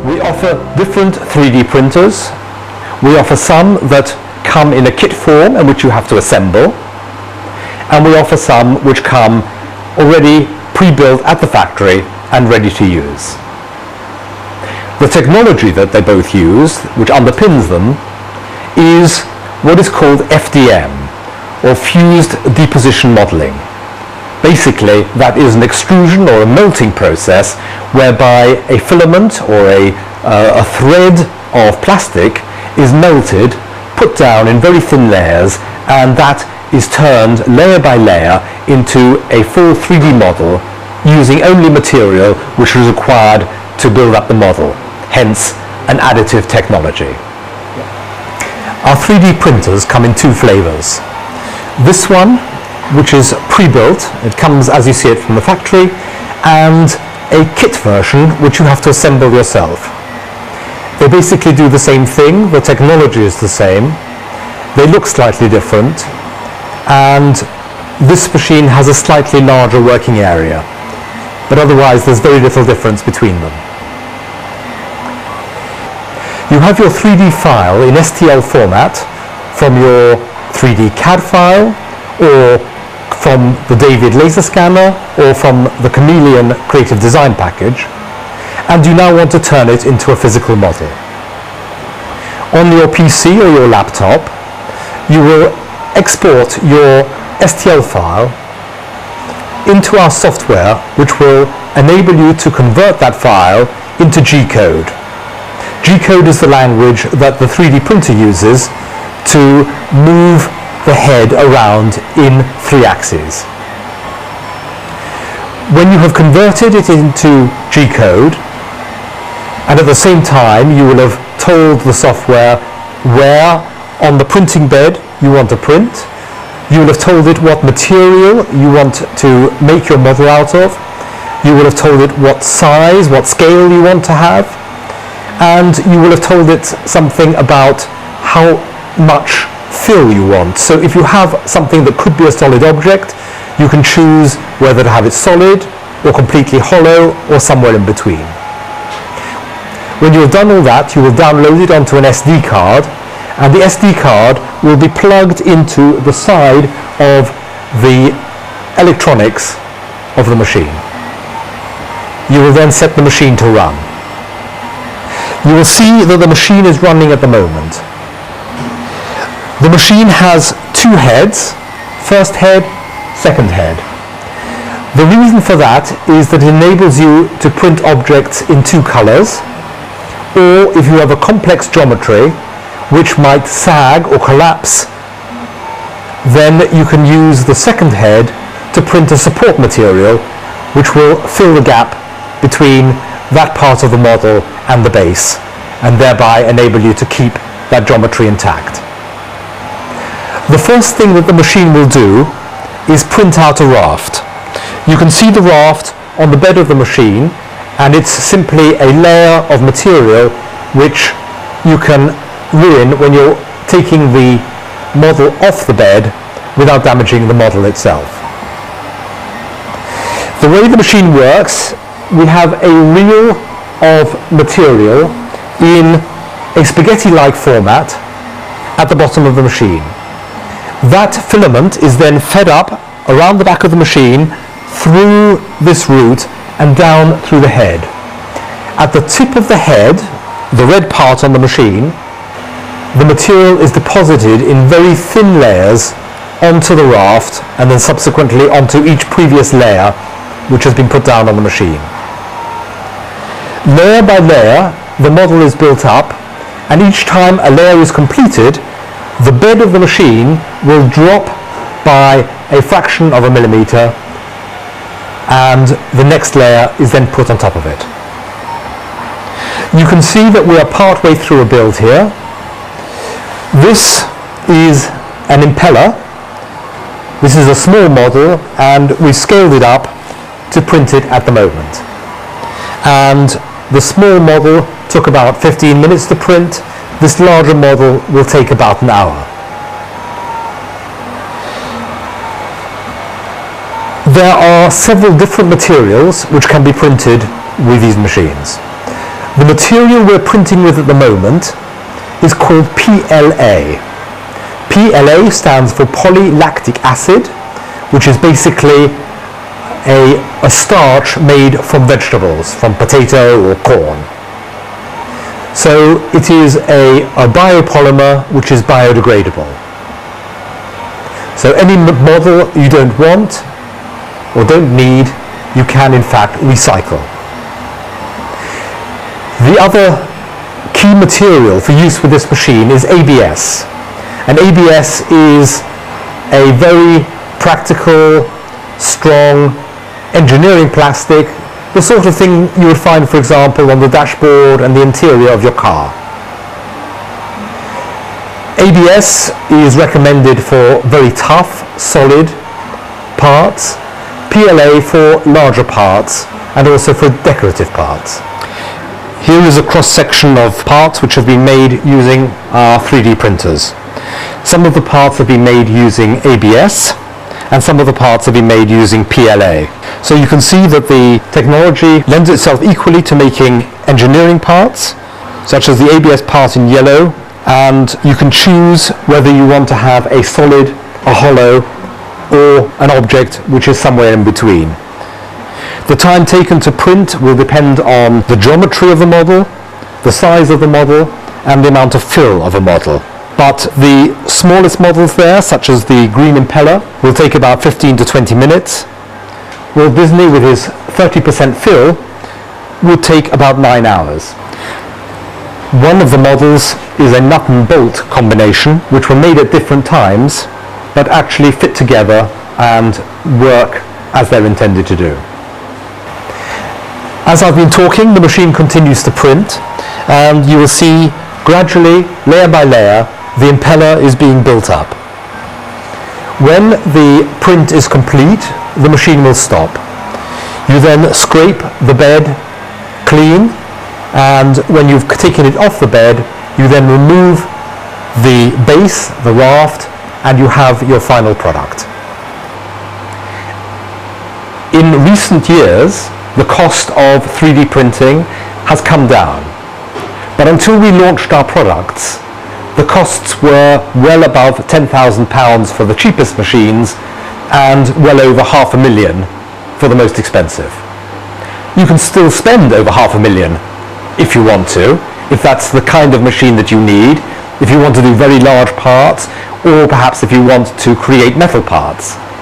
We offer different 3D printers. We offer some that come in a kit form and which you have to assemble, and we offer some which come already pre-built at the factory and ready to use. The technology that they both use, which underpins them, is what is called FDM, or Fused Deposition Modeling. Basically, that is an extrusion or a melting process whereby a filament or a thread of plastic is melted, put down in very thin layers, and that is turned layer by layer into a full 3D model using only material which is required to build up the model, hence an additive technology. Our 3D printers come in two flavors. This one, which is pre-built, it comes as you see it from the factory, and a kit version which you have to assemble yourself. They basically do the same thing, the technology is the same, they look slightly different, and this machine has a slightly larger working area, but otherwise there's very little difference between them. You have your 3D file in STL format from your 3D CAD file, or from the David laser scanner, or from the Chameleon creative design package, and you now want to turn it into a physical model. On your PC or your laptop, you will export your STL file into our software, which will enable you to convert that file into G-code. G-code is the language that the 3D printer uses to move the head around in 3 axes. When you have converted it into G-code, and at the same time you will have told the software where on the printing bed you want to print, you will have told it what material you want to make your model out of, you will have told it what size, what scale you want to have, and you will have told it something about how much fill you want. So if you have something that could be a solid object, you can choose whether to have it solid or completely hollow or somewhere in between. When you have done all that, you will download it onto an SD card, and the SD card will be plugged into the side of the electronics of the machine. You will then set the machine to run. You will see that the machine is running at the moment. The machine has 2 heads, first head, second head. The reason for that is that it enables you to print objects in 2 colors, or if you have a complex geometry which might sag or collapse, then you can use the second head to print a support material which will fill the gap between that part of the model and the base, and thereby enable you to keep that geometry intact. The first thing that the machine will do is print out a raft. You can see the raft on the bed of the machine, and it's simply a layer of material which you can ruin when you're taking the model off the bed without damaging the model itself. The way the machine works, we have a reel of material in a spaghetti-like format at the bottom of the machine. That filament is then fed up around the back of the machine through this route and down through the head. At the tip of the head, the red part on the machine, the material is deposited in very thin layers onto the raft and then subsequently onto each previous layer which has been put down on the machine. Layer by layer, the model is built up, and each time a layer is completed, the bed of the machine will drop by a fraction of a millimeter, and the next layer is then put on top of it. You can see that we are part way through a build here. This is an impeller. This is a small model, and we scaled it up to print it at the moment. And the small model took about 15 minutes to print. This larger model will take about an hour. There are several different materials which can be printed with these machines. The material we're printing with at the moment is called PLA. PLA stands for polylactic acid, which is basically a starch made from vegetables, from potato or corn. So it is a biopolymer which is biodegradable. So any model you don't want or don't need, you can in fact recycle. The other key material for use with this machine is ABS. And ABS is a very practical, strong engineering plastic, the sort of thing you would find, for example, on the dashboard and the interior of your car. ABS is recommended for very tough, solid parts, PLA for larger parts, and also for decorative parts. Here is a cross-section of parts which have been made using our 3D printers. Some of the parts have been made using ABS, and some of the parts have been made using PLA. So you can see that the technology lends itself equally to making engineering parts, such as the ABS part in yellow, and you can choose whether you want to have a solid, a hollow, or an object which is somewhere in between. The time taken to print will depend on the geometry of the model, the size of the model, and the amount of fill of a model. But the smallest models there, such as the green impeller, will take about 15 to 20 minutes. Walt Disney, with his 30% fill, would take about 9 hours. One of the models is a nut and bolt combination, which were made at different times, but actually fit together and work as they're intended to do. As I've been talking, the machine continues to print, and you will see gradually, layer by layer, the impeller is being built up. When the print is complete, the machine will stop. You then scrape the bed clean, and when you've taken it off the bed, you then remove the base, the raft, and you have your final product. In recent years, the cost of 3D printing has come down. But until we launched our products, the costs were well above £10,000 for the cheapest machines and well over £500,000 for the most expensive. You can still spend over £500,000 if you want to, if that's the kind of machine that you need, if you want to do very large parts, or perhaps if you want to create metal parts.